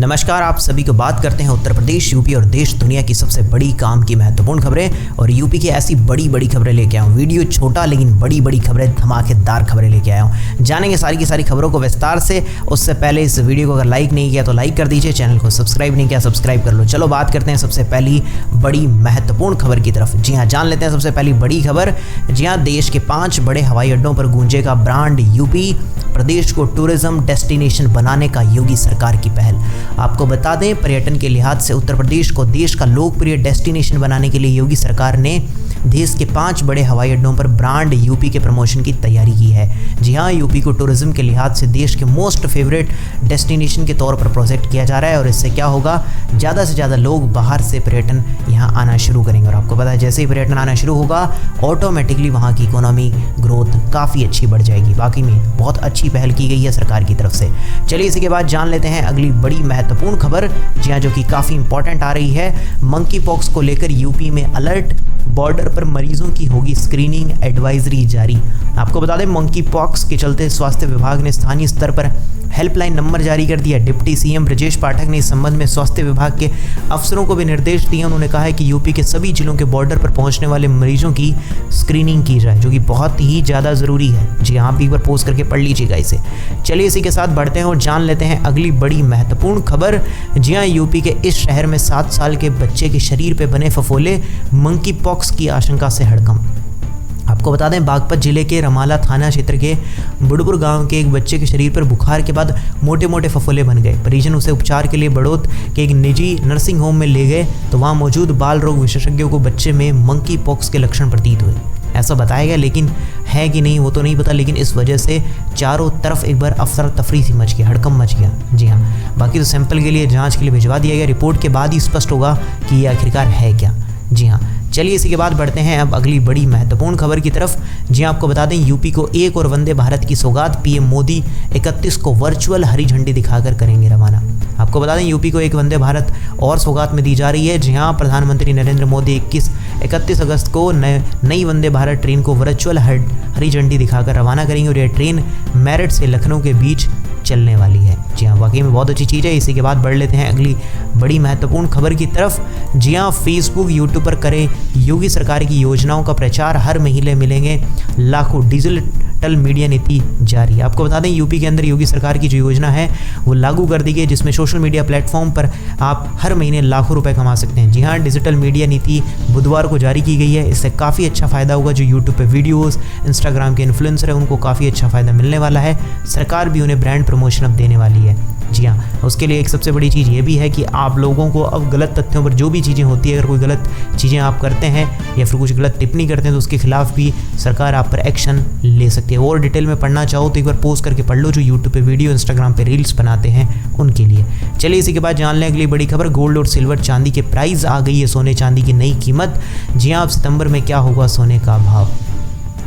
नमस्कार, आप सभी को बात करते हैं उत्तर प्रदेश, यूपी और देश दुनिया की सबसे बड़ी काम की महत्वपूर्ण खबरें। और यूपी की ऐसी बड़ी बड़ी खबरें लेके आया हूँ। वीडियो छोटा लेकिन बड़ी बड़ी खबरें, धमाकेदार खबरें लेके आया हूँ। जानेंगे सारी की सारी खबरों को विस्तार से। उससे पहले इस वीडियो को अगर लाइक नहीं किया तो लाइक कर दीजिए, चैनल को सब्सक्राइब नहीं किया सब्सक्राइब कर लो। चलो बात करते हैं सबसे पहली बड़ी महत्वपूर्ण खबर की तरफ। जी हाँ, जान लेते हैं सबसे पहली बड़ी खबर। जी हाँ, देश के 5 बड़े हवाई अड्डों पर गूंजेगा ब्रांड यूपी। प्रदेश को टूरिज्म डेस्टिनेशन बनाने का योगी सरकार की पहल। आपको बता दें, पर्यटन के लिहाज से उत्तर प्रदेश को देश का लोकप्रिय डेस्टिनेशन बनाने के लिए योगी सरकार ने देश के 5 बड़े हवाई अड्डों पर ब्रांड यूपी के प्रमोशन की तैयारी की है। जी हाँ, यूपी को टूरिज्म के लिहाज से देश के मोस्ट फेवरेट डेस्टिनेशन के तौर पर प्रोजेक्ट किया जा रहा है। और इससे क्या होगा, ज़्यादा से ज़्यादा लोग बाहर से पर्यटन यहाँ आना शुरू करेंगे। और आपको पता है, जैसे ही पर्यटन आना शुरू होगा ऑटोमेटिकली वहाँ की इकोनॉमी ग्रोथ काफ़ी अच्छी बढ़ जाएगी। वाकई में बहुत अच्छी पहल की गई है सरकार की तरफ से। चलिए इसी के बाद जान लेते हैं अगली बड़ी महत्वपूर्ण खबर, जी हाँ, जो कि काफ़ी इंपॉर्टेंट आ रही है। मंकी पॉक्स को लेकर यूपी में अलर्ट, बॉर्डर पर मरीजों की होगी स्क्रीनिंग, एडवाइजरी जारी। आपको बता दें, मंकी पॉक्स के चलते स्वास्थ्य विभाग ने स्थानीय स्तर पर हेल्पलाइन नंबर जारी कर दिया। डिप्टी सीएम ब्रजेश पाठक ने इस संबंध में स्वास्थ्य विभाग के अफसरों को भी निर्देश दिए। उन्होंने कहा है कि यूपी के सभी जिलों के बॉर्डर पर पहुंचने वाले मरीजों की स्क्रीनिंग की जाए, जो कि बहुत ही ज़्यादा ज़रूरी है। जी हाँ, आप एक बार पोस्ट करके पढ़ लीजिएगा इसे। चलिए इसी के साथ बढ़ते हैं और जान लेते हैं अगली बड़ी महत्वपूर्ण खबर। जी हाँ, यूपी के इस शहर में 7 साल के बच्चे के शरीर पर बने फफोले, मंकी पॉक्स की आशंका से हड़कंप। आपको बता दें, बागपत जिले के रमाला थाना क्षेत्र के बुड़पुर गांव के एक बच्चे के शरीर पर बुखार के बाद मोटे मोटे फफोले बन गए। परिजन उसे उपचार के लिए बड़ौद के एक निजी नर्सिंग होम में ले गए तो वहां मौजूद बाल रोग विशेषज्ञों को बच्चे में मंकी पॉक्स के लक्षण प्रतीत हुए। ऐसा बताया गया, लेकिन है कि नहीं वो तो नहीं पता। लेकिन इस वजह से चारों तरफ एक बार अफसर तफरी सी मच गया, हड़कंप मच गया। जी हाँ, बाकी तो सैंपल के लिए जाँच के लिए भिजवा दिया गया। रिपोर्ट के बाद ही स्पष्ट होगा कि ये आखिरकार है क्या। जी हाँ, चलिए इसी के बाद बढ़ते हैं अब अगली बड़ी महत्वपूर्ण खबर की तरफ। जी आपको बता दें, यूपी को एक और वंदे भारत की सौगात। पीएम मोदी 31 को वर्चुअल हरी झंडी दिखाकर करेंगे रवाना। आपको बता दें, यूपी को एक वंदे भारत और सौगात में दी जा रही है। जी हाँ, प्रधानमंत्री नरेंद्र मोदी 31 अगस्त को नई वंदे भारत ट्रेन को वर्चुअल हरी झंडी दिखाकर रवाना करेंगे। और यह ट्रेन मेरठ से लखनऊ के बीच चलने वाली है। जी हाँ, वाकई में बहुत अच्छी चीज़ है। इसी के बाद बढ़ लेते हैं अगली बड़ी महत्वपूर्ण खबर की तरफ। जी हाँ, फेसबुक यूट्यूब पर करें योगी सरकार की योजनाओं का प्रचार, हर महीने मिलेंगे लाखों। डिजिटल मीडिया नीति जारी। आपको बता दें, यूपी के अंदर योगी सरकार की जो योजना है वो लागू कर दी गई, जिसमें सोशल मीडिया प्लेटफॉर्म पर आप हर महीने लाखों रुपए कमा सकते हैं। जी हाँ, डिजिटल मीडिया नीति बुधवार को जारी की गई है। इससे काफ़ी अच्छा फ़ायदा होगा। जो यूट्यूब पे वीडियोस, इंस्टाग्राम के इन्फ्लुएंसर है, उनको काफ़ी अच्छा फ़ायदा मिलने वाला है। सरकार भी उन्हें ब्रांड प्रमोशन अब देने वाली है। जी हाँ, उसके लिए एक सबसे बड़ी चीज़ ये भी है कि आप लोगों को अब गलत तथ्यों पर जो भी चीज़ें होती है, अगर कोई गलत चीज़ें आप करते हैं या फिर कुछ गलत टिप्पणी करते हैं तो उसके खिलाफ भी सरकार आप पर एक्शन ले सकती है। और डिटेल में पढ़ना चाहो तो एक बार पोस्ट करके पढ़ लो, जो यूट्यूब पे वीडियो, इंस्टाग्राम पे रील्स बनाते हैं उनके लिए। चलिए इसी के बाद जान लें अगली बड़ी खबर। गोल्ड और सिल्वर चांदी के प्राइस आ गई है सोने चांदी की नई कीमत। जी हाँ, अब सितंबर में क्या होगा सोने का भाव।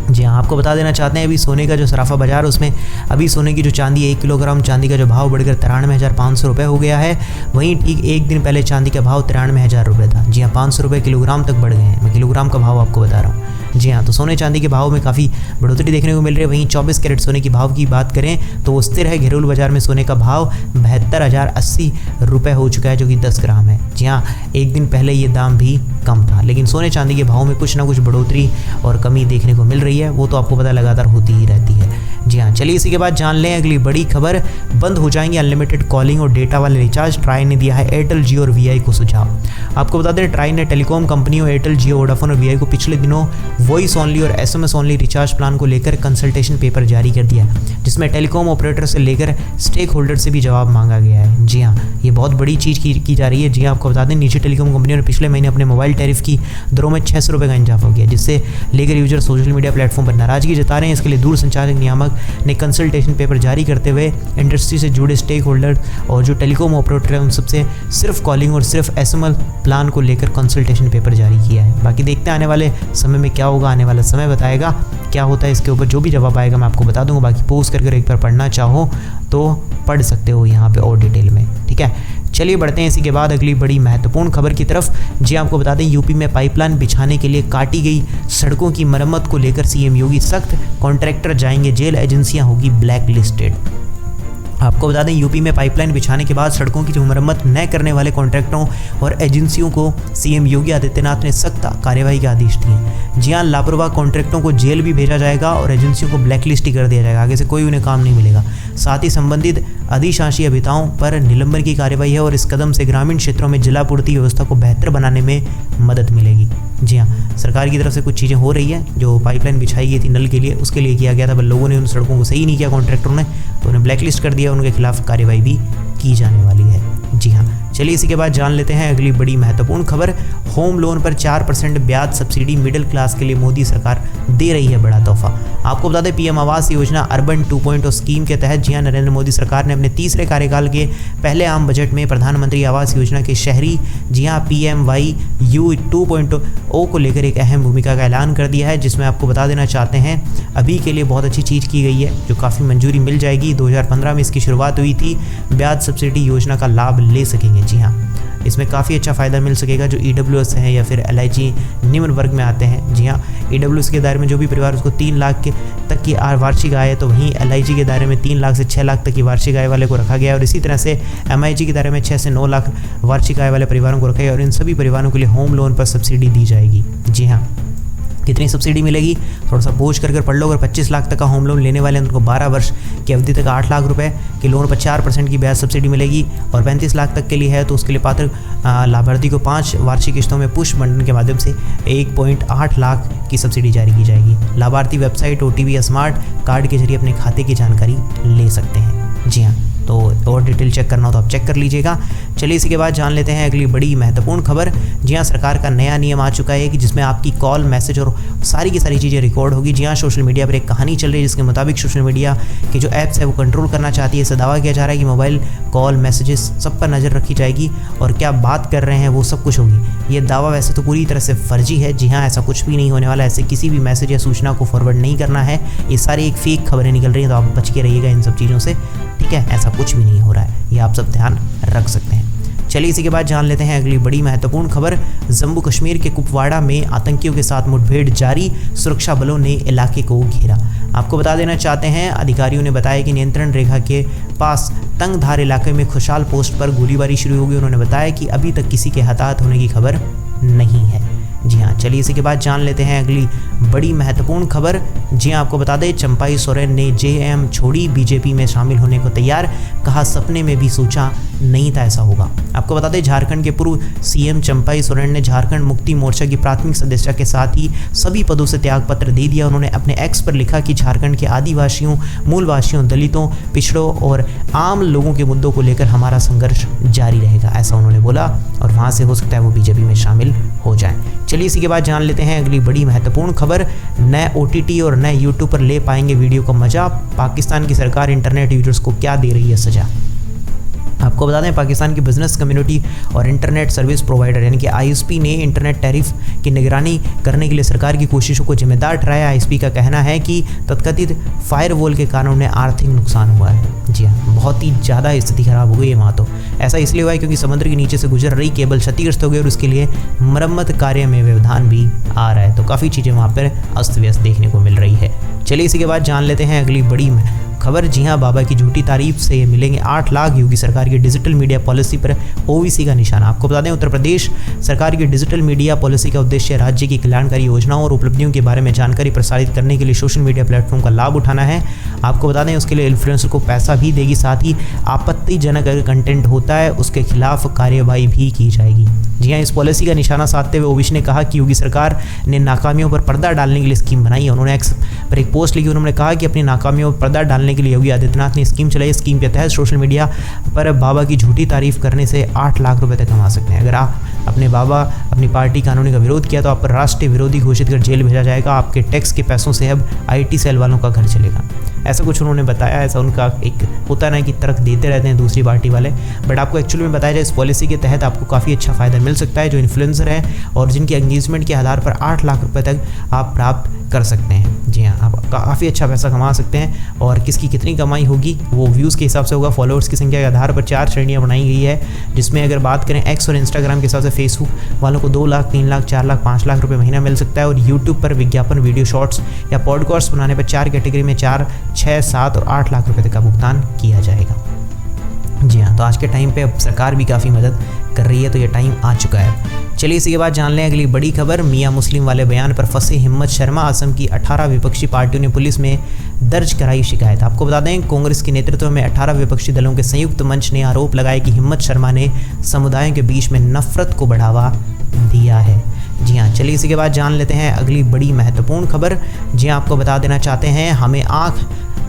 जी हाँ, आपको बता देना चाहते हैं, अभी सोने का जो सराफा बाजार, उसमें अभी सोने की जो चांदी 1 किलोग्राम चांदी का जो भाव बढ़कर 93,500 रुपये हो गया है। वहीं ठीक एक दिन पहले चांदी का भाव 93,000 रुपये था। जी हाँ, 500 रुपये किलोग्राम तक बढ़ गए हैं। मैं किलोग्राम का भाव आपको बता रहा हूँ। जी हाँ, तो सोने चांदी के भाव में काफ़ी बढ़ोतरी देखने को मिल रही है। वहीं 24 कैरेट सोने की भाव की बात करें तो वो स्थिर है। घरेलू बाजार में सोने का भाव 72,080 रुपये हो चुका है, जो कि 10 ग्राम है। जी हाँ, एक दिन पहले ये दाम भी कम था, लेकिन सोने चांदी के भाव में कुछ ना कुछ बढ़ोतरी और कमी देखने को मिल रही है। वो तो आपको पता लगातार होती ही रहती है। जी हाँ, चलिए इसी के बाद जान लें अगली बड़ी खबर। बंद हो जाएंगे अनलिमिटेड कॉलिंग और डेटा वाले रिचार्ज। ट्राई ने दिया है एयरटेल, जियो और वीआई को सुझाव। आपको बता दें, ट्राई ने टेलीकॉम कंपनियों एयरटेल, जियो, वोडाफोन और वीआई को पिछले दिनों वॉइस ओनली और एसएमएस ओनली रिचार्ज प्लान को लेकर कंसल्टेशन पेपर जारी कर दिया, जिसमें टेलीकॉम ऑपरेटर से लेकर स्टेक होल्डर से भी जवाब मांगा गया है। जी हाँ, ये बहुत बड़ी चीज़ की जा रही है। जी हाँ, आपको बता दें, निजी टेलीकॉम कंपनियों ने पिछले महीने अपने मोबाइल टैरिफ की दरों में 600 रुपये का इजाफा किया, जिससे लेकर यूजर सोशल मीडिया प्लेटफॉर्म पर नाराजगी जता रहे हैं। इसके लिए दूरसंचार नियामक ने कंसल्टेशन पेपर जारी करते हुए इंडस्ट्री से जुड़े स्टेक होल्डर और जो टेलीकॉम ऑपरेटर हैं उन सबसे सिर्फ कॉलिंग और सिर्फ एसएमएस प्लान को लेकर कंसल्टेशन पेपर जारी किया है। बाकी देखते हैं आने वाले समय में क्या होगा, आने वाला समय बताएगा क्या होता है। इसके ऊपर जो भी जवाब आएगा मैं आपको बता दूंगा। बाकी पोस्ट करके एक बार पढ़ना चाहो तो पढ़ सकते हो यहाँ पे और डिटेल में, ठीक है। चलिए बढ़ते हैं इसी के बाद अगली बड़ी महत्वपूर्ण खबर की तरफ। जी आपको बता दें, यूपी में पाइपलाइन बिछाने के लिए काटी गई सड़कों की मरम्मत को लेकर सीएम योगी सख्त। कॉन्ट्रैक्टर जाएंगे जेल, एजेंसियां होगी ब्लैक लिस्टेड। आपको बता दें यूपी में पाइपलाइन बिछाने के बाद सड़कों की जो मरम्मत न करने वाले कॉन्ट्रैक्टरों और एजेंसियों को सीएम योगी आदित्यनाथ ने सख्त कार्रवाई के आदेश दिए। जी हां, लापरवाह कॉन्ट्रैक्टरों को जेल भी भेजा जाएगा और एजेंसियों को ब्लैकलिस्ट ही कर दिया जाएगा। आगे से कोई उन्हें काम नहीं मिलेगा। साथ ही संबंधित अधिशासी अभियंताओं पर निलंबन की कार्रवाई है और इस कदम से ग्रामीण क्षेत्रों में जलापूर्ति व्यवस्था को बेहतर बनाने में मदद मिलेगी। जी हाँ, सरकार की तरफ से कुछ चीज़ें हो रही है। जो पाइपलाइन बिछाई गई थी नल के लिए, उसके लिए किया गया था, पर लोगों ने उन सड़कों को सही नहीं किया, कॉन्ट्रैक्टरों ने, तो उन्हें ब्लैकलिस्ट कर दिया। उनके खिलाफ कार्रवाई भी की जाने वाली है। जी हाँ, चलिए इसी के बाद जान लेते हैं अगली बड़ी महत्वपूर्ण खबर। होम लोन पर 4% ब्याज सब्सिडी मिडिल क्लास के लिए मोदी सरकार दे रही है बड़ा तोहफा। आपको बता दें PM Awas Yojana urban 2.0 scheme के तहत जी हां, नरेंद्र मोदी सरकार ने अपने तीसरे कार्यकाल के पहले आम बजट में प्रधानमंत्री आवास योजना के शहरी जी हां PMYU 2.0 को लेकर एक अहम भूमिका का ऐलान कर दिया है, जिसमें आपको बता देना चाहते हैं अभी के लिए बहुत अच्छी चीज़ की गई है, जो काफ़ी मंजूरी मिल जाएगी। 2015 में इसकी शुरुआत हुई थी। ब्याज सब्सिडी योजना का लाभ ले सकेंगे। जी हाँ, इसमें काफ़ी अच्छा फ़ायदा मिल सकेगा जो EWS हैं या फिर LIG निम्न वर्ग में आते हैं। जी हाँ, EWS के दायरे में जो भी परिवार उसको 3 लाख तक की वार्षिक आय है, तो वहीं LIG के दायरे में 3 लाख से 6 लाख तक की वार्षिक आय वाले को रखा गया है और इसी तरह से MIG के दायरे में 6 से 9 लाख वार्षिक आय वाले परिवारों को रखा गया और इन सभी परिवारों के लिए होम लोन पर सब्सिडी दी जाएगी। जी हाँ, कितनी सब्सिडी मिलेगी थोड़ा सा पूछ कर पढ़ लो। अगर 25 लाख तक का होम लोन लेने वाले हैं तो उनको 12 वर्ष की अवधि तक 8 लाख रुपए के लोन पर 4% की ब्याज सब्सिडी मिलेगी और 35 लाख तक के लिए है तो उसके लिए पात्र लाभार्थी को 5 वार्षिक किस्तों में पुश बंटन के माध्यम से 1.8 लाख की सब्सिडी जारी की जाएगी। लाभार्थी वेबसाइट OTP या स्मार्ट कार्ड के जरिए अपने खाते की जानकारी ले सकते हैं। जी हाँ, तो और डिटेल चेक करना हो तो आप चेक कर लीजिएगा। चलिए इसी के बाद जान लेते हैं अगली बड़ी महत्वपूर्ण खबर। जी हाँ, सरकार का नया नियम आ चुका है कि जिसमें आपकी कॉल, मैसेज और सारी की सारी चीज़ें रिकॉर्ड होगी। जी हाँ, सोशल मीडिया पर एक कहानी चल रही है जिसके मुताबिक सोशल मीडिया की जो ऐप्स है वो कंट्रोल करना चाहती है। इससे दावा किया जा रहा है कि मोबाइल कॉल, मैसेजेस सब पर नज़र रखी जाएगी और क्या बात कर रहे हैं वो सब कुछ होगी। ये दावा वैसे तो पूरी तरह से फर्जी है। जी हाँ, ऐसा कुछ भी नहीं होने वाला। ऐसे किसी भी मैसेज या सूचना को फॉरवर्ड नहीं करना है। ये सारी एक फेक खबरें निकल रही हैं, तो आप बच के रहिएगा इन सब चीज़ों से। ठीक है, ऐसा कुछ भी नहीं हो रहा है, ये आप सब ध्यान रख सकते हैं। चलिए इसी के बाद जान लेते हैं अगली बड़ी महत्वपूर्ण खबर। जम्मू कश्मीर के कुपवाड़ा में आतंकियों के साथ मुठभेड़ जारी, सुरक्षा बलों ने इलाके को घेरा। आपको बता देना चाहते हैं अधिकारियों ने बताया कि नियंत्रण रेखा के पास तंगधार इलाके में खुशहाल पोस्ट पर गोलीबारी शुरू हो गई। उन्होंने बताया कि अभी तक किसी के हताहत होने की खबर नहीं है। जी हाँ, चलिए इसी के बाद जान लेते हैं अगली बड़ी महत्वपूर्ण खबर। जी हाँ, आपको बता दें चंपाई सोरेन ने JM छोड़ी, बीजेपी में शामिल होने को तैयार, कहा सपने में भी सोचा नहीं था ऐसा होगा। आपको बता दें झारखंड के पूर्व CM चंपाई सोरेन ने झारखंड मुक्ति मोर्चा की प्राथमिक सदस्यता के साथ ही सभी पदों से त्यागपत्र दे दिया। उन्होंने अपने X पर लिखा कि झारखंड के आदिवासियों, मूलवासियों, दलितों, पिछड़ों और आम लोगों के मुद्दों को लेकर हमारा संघर्ष जारी रहेगा, ऐसा उन्होंने बोला और वहाँ से हो सकता है वो बीजेपी में शामिल हो जाए। चलिए इसी के बाद जान लेते हैं अगली बड़ी महत्वपूर्ण खबर। नए OTT और नए YouTube पर ले पाएंगे वीडियो का मजा, पाकिस्तान की सरकार इंटरनेट यूजर्स को क्या दे रही है सजा। आपको बता दें पाकिस्तान की बिजनेस कम्युनिटी और इंटरनेट सर्विस प्रोवाइडर यानी कि ISP ने इंटरनेट टैरिफ की निगरानी करने के लिए सरकार की कोशिशों को जिम्मेदार ठहराया। ISP का कहना है कि तथाकथित फायरवॉल के कारण उन्हें आर्थिक नुकसान हुआ है। जी हाँ, बहुत ही ज़्यादा स्थिति खराब हो गई है वहाँ। तो ऐसा इसलिए हुआ है क्योंकि समुद्र के नीचे से गुजर रही केबल क्षतिग्रस्त हो गई और उसके लिए मरम्मत कार्य में व्यवधान भी आ रहा है। तो काफ़ी चीज़ें वहाँ पर अस्त व्यस्त देखने को मिल रही है। चलिए इसी के बाद जान लेते हैं अगली बड़ी खबर। जी हाँ, बाबा की झूठी तारीफ से मिलेंगे 8 लाख, योगी सरकार की डिजिटल मीडिया पॉलिसी पर OBC का निशाना। आपको बता दें उत्तर प्रदेश सरकार की डिजिटल मीडिया पॉलिसी का उद्देश्य राज्य की कल्याणकारी योजनाओं और उपलब्धियों के बारे में जानकारी प्रसारित करने के लिए सोशल मीडिया प्लेटफॉर्म का लाभ उठाना है। आपको बता दें उसके लिए इन्फ्लुएंसर को पैसा भी देगी, साथ ही आपत्तिजनक अगर कंटेंट होता है उसके खिलाफ कार्यवाही भी की जाएगी। जी हाँ, इस पॉलिसी का निशाना साधते हुए OBC ने कहा कि योगी सरकार ने नाकामियों पर पर्दा डालने के लिए स्कीम बनाई है। उन्होंने X पर एक पोस्ट लिखी, उन्होंने कहा कि अपनी नाकामियों पर पर्दा डालने के लिए योगी आदित्यनाथ ने स्कीम चलाई। स्कीम के तहत सोशल मीडिया पर बाबा की झूठी तारीफ करने से 8 लाख रुपए तक कमा सकते हैं। अगर आप अपने बाबा, अपनी पार्टी कानूनी का विरोध किया तो आप पर राष्ट्रीय विरोधी घोषित कर जेल भेजा जाएगा। आपके टैक्स के पैसों से अब IT सेल वालों का घर चलेगा, ऐसा कुछ उन्होंने बताया। ऐसा उनका एक होता ना कि तर्क देते रहते हैं दूसरी पार्टी वाले, बट आपको एक्चुअली में बताया जाए इस पॉलिसी के तहत आपको काफ़ी अच्छा फ़ायदा मिल सकता है। जो इन्फ्लुएंसर है और जिनकी एंगेजमेंट के आधार पर 8 लाख रुपए तक आप प्राप्त कर सकते हैं। जी हाँ, आप काफ़ी अच्छा पैसा कमा सकते हैं और किसकी कितनी कमाई होगी वो व्यूज़ के हिसाब से होगा। फॉलोअर्स की संख्या के आधार पर 4 श्रेणियाँ बनाई गई है जिसमें अगर बात करें एक्स और इंस्टाग्राम के हिसाब से फेसबुक वालों को 2 लाख, 3 लाख, 4 लाख, 5 लाख रुपए महीना मिल सकता है। और यूट्यूब पर विज्ञापन वीडियो शॉर्ट्स या पॉडकास्ट बनाने पर 4 कैटेगरी में 4, 6, 7 और 8 लाख रुपए तक का भुगतान किया जाएगा। जी हाँ, तो आज के टाइम पे अब सरकार भी काफ़ी मदद कर रही है, तो ये टाइम आ चुका है। चलिए इसी के बाद जान लें अगली बड़ी खबर। मियां मुस्लिम वाले बयान पर फंसे हिम्मत शर्मा। असम की 18 विपक्षी पार्टियों ने पुलिस में दर्ज कराई शिकायत। आपको बता दें, कांग्रेस के नेतृत्व में 18 विपक्षी दलों के संयुक्त मंच ने आरोप लगाया कि हिम्मत शर्मा ने समुदायों के बीच में नफरत को बढ़ावा दिया है। जी हाँ, चलिए इसी के बाद जान लेते हैं अगली बड़ी महत्वपूर्ण खबर। जी हाँ, आपको बता देना चाहते हैं, हमें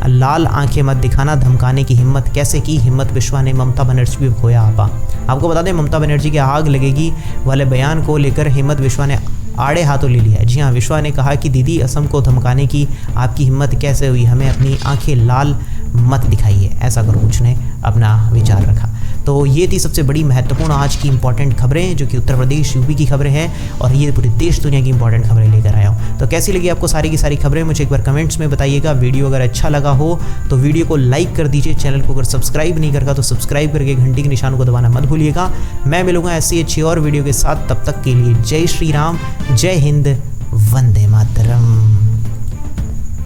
लाल आंखें मत दिखाना, धमकाने की हिम्मत कैसे की। हिम्मत बिश्वा ने ममता बनर्जी पे खोया आपा। आपको बता दें, ममता बनर्जी के आग लगेगी वाले बयान को लेकर हिम्मत बिश्वा ने आड़े हाथों ले लिया है। जी हाँ, विश्वा ने कहा कि दीदी, असम को धमकाने की आपकी हिम्मत कैसे हुई, हमें अपनी आंखें लाल मत दिखाइए, ऐसा कर उसने अपना विचार रखा। तो ये थी सबसे बड़ी महत्वपूर्ण आज की इंपॉर्टेंट खबरें, जो कि उत्तर प्रदेश यूपी की खबरें हैं, और ये पूरे देश दुनिया की इंपॉर्टेंट खबरें लेकर आया हूँ। तो कैसी लगी आपको सारी की सारी खबरें, मुझे एक बार कमेंट्स में बताइएगा। वीडियो अगर अच्छा लगा हो तो वीडियो को लाइक कर दीजिए। चैनल को अगर सब्सक्राइब नहीं करता तो सब्सक्राइब करके घंटी के निशान को दबाना मत भूलिएगा। मैं मिलूंगा ऐसी अच्छी और वीडियो के साथ, तब तक के लिए जय श्री राम, जय हिंद, वंदे मातरम।